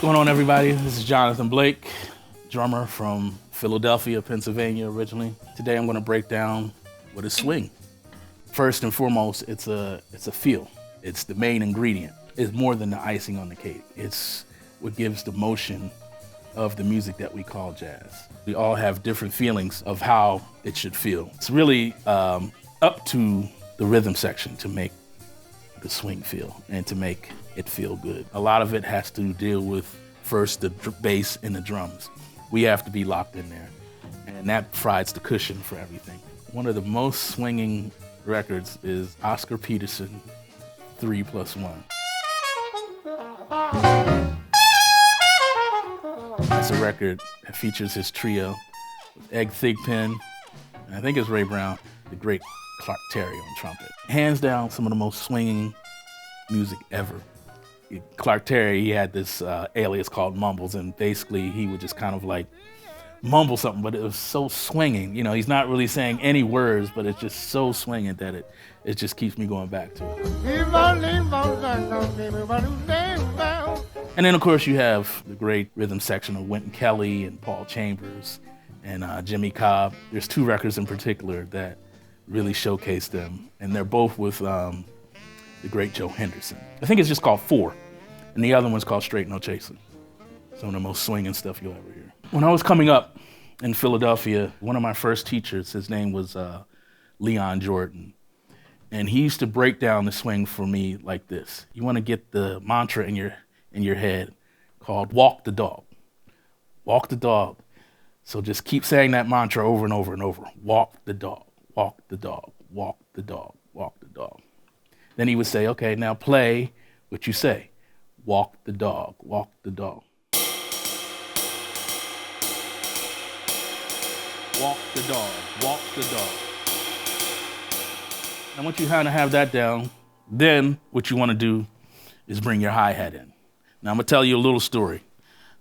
going on, everybody? This is Johnathan Blake, drummer from Philadelphia, Pennsylvania originally. Today I'm going to break down what is swing. First and foremost, it's a feel. It's the main ingredient. It's more than the icing on the cake. It's what gives the motion of the music that we call jazz. We all have different feelings of how it should feel. It's really up to the rhythm section to make the swing feel and to make it feel good. A lot of it has to deal with first the bass and the drums. We have to be locked in there, and that provides the cushion for everything. One of the most swinging records is Oscar Peterson, 3+1. That's a record that features his trio, Egg Thigpen, and I think it's Ray Brown, the great Clark Terry on trumpet. Hands down, some of the most swinging music ever. Clark Terry, he had this alias called Mumbles, and basically he would just kind of like mumble something, but it was so swinging. You know, he's not really saying any words, but it's just so swinging that it just keeps me going back to it. And then, of course, you have the great rhythm section of Wynton Kelly and Paul Chambers and Jimmy Cobb. There's two records in particular that really showcase them, and they're both with the great Joe Henderson. I think it's just called Four, and the other one's called Straight No Chaser. Some of the most swinging stuff you'll ever hear. When I was coming up in Philadelphia, one of my first teachers, his name was Leon Jordan, and he used to break down the swing for me like this. You want to get the mantra in your head called walk the dog. Walk the dog. So just keep saying that mantra over and over and over. Walk the dog, walk the dog, walk the dog, walk the dog. Then he would say, okay, now play what you say. Walk the dog, walk the dog. Walk the dog, walk the dog. And once you kind of have that down, then what you want to do is bring your hi-hat in. Now I'm gonna tell you a little story.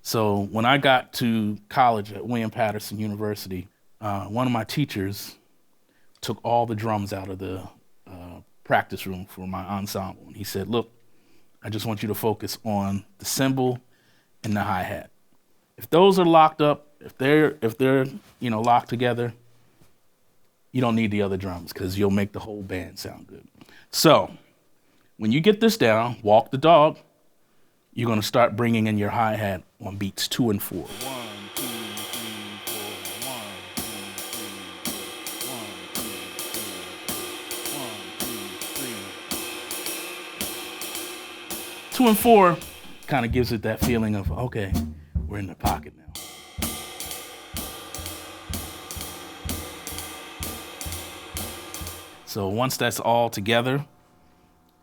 So when I got to college at William Patterson University, one of my teachers took all the drums out of the practice room for my ensemble. And he said, look, I just want you to focus on the cymbal and the hi-hat. If those are locked up, if they're locked together, you don't need the other drums because you'll make the whole band sound good. So when you get this down, walk the dog, you're gonna start bringing in your hi-hat on beats 2 and 4. 1, 2, 3, 4, 1, 2, 3, 4, 1, 2, 3, 2 and 4 kind of gives it that feeling of, okay, we're in the pocket now. So once that's all together,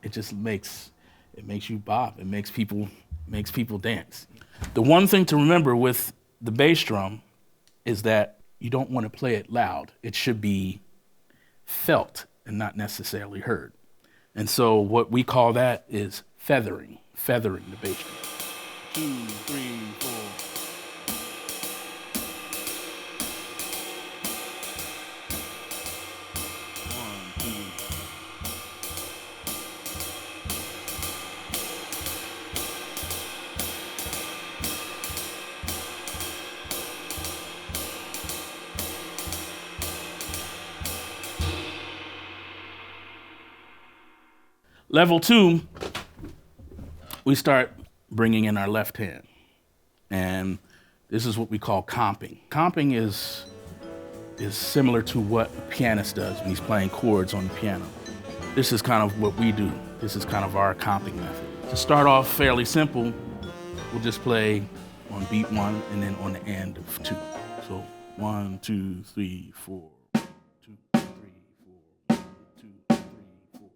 it just makes you bop. It makes people dance. The one thing to remember with the bass drum is that you don't want to play it loud. It should be felt and not necessarily heard. And so what we call that is feathering the bass drum. 2, 3, 4. Level 2, we start bringing in our left hand. And this is what we call comping. Comping is similar to what a pianist does when he's playing chords on the piano. This is kind of what we do. This is kind of our comping method. To start off fairly simple, we'll just play on beat 1 and then on the end of 2. So 1, 2, 3, 4. 2, 3, 4. 1, 2, 3, 4.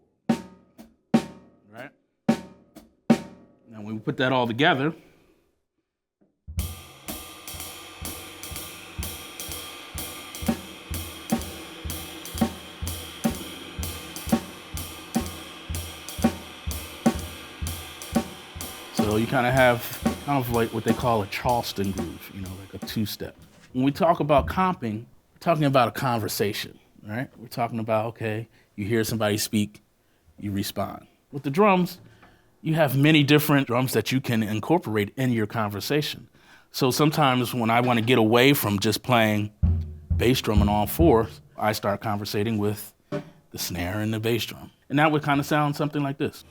Right? Now when we put that all together, so you kind of have like what they call a Charleston groove, like a 2-step. When we talk about comping, we're talking about a conversation, right? We're talking about, okay, you hear somebody speak, you respond. With the drums, you have many different drums that you can incorporate in your conversation. So sometimes when I want to get away from just playing bass drum and all fours, I start conversating with the snare and the bass drum. And that would kind of sound something like this.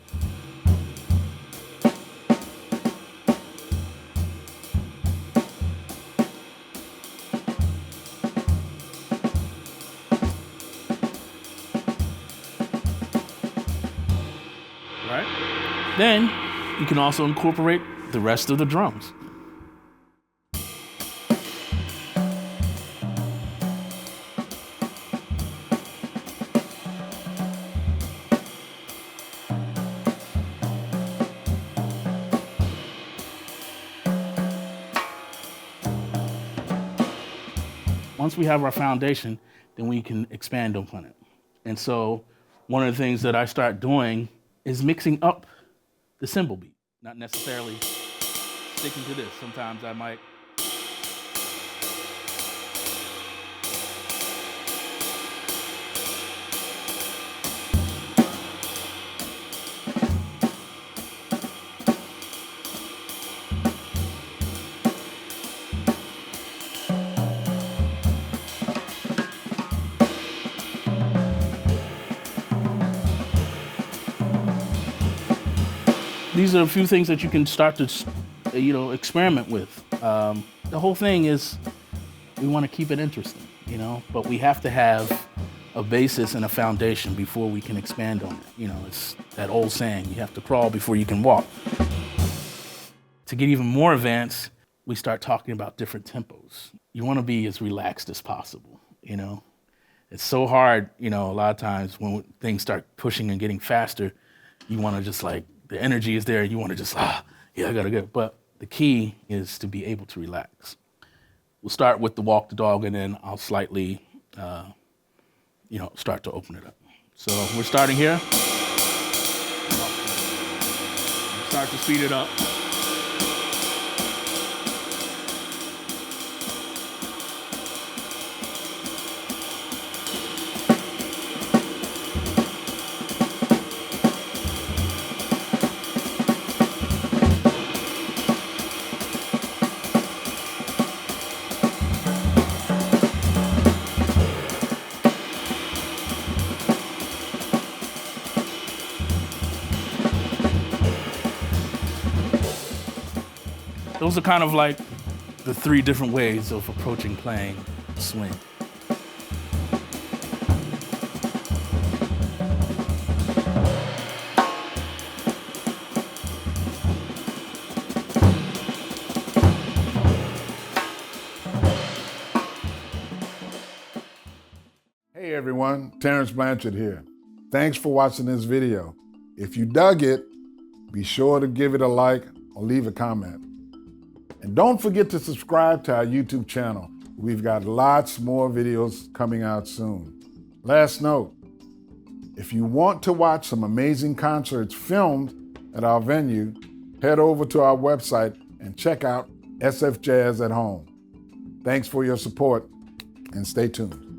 Right? Then you can also incorporate the rest of the drums. Once we have our foundation, then we can expand upon it. And so one of the things that I start doing is mixing up the cymbal beat, not necessarily sticking to this. Sometimes I might these are a few things that you can start to, experiment with. The whole thing is we want to keep it interesting, but we have to have a basis and a foundation before we can expand on it. It's that old saying, you have to crawl before you can walk. To get even more advanced, we start talking about different tempos. You want to be as relaxed as possible, It's so hard, a lot of times when things start pushing and getting faster, you want to just the energy is there, you want to just, I gotta go. But the key is to be able to relax. We'll start with the walk the dog, and then I'll slightly, start to open it up. So we're starting here. Start to speed it up. Those are kind of like the three different ways of approaching playing swing. Hey everyone, Terrence Blanchard here. Thanks for watching this video. If you dug it, be sure to give it a like or leave a comment. And don't forget to subscribe to our YouTube channel. We've got lots more videos coming out soon. Last note, if you want to watch some amazing concerts filmed at our venue, head over to our website and check out SFJAZZ at home. Thanks for your support and stay tuned.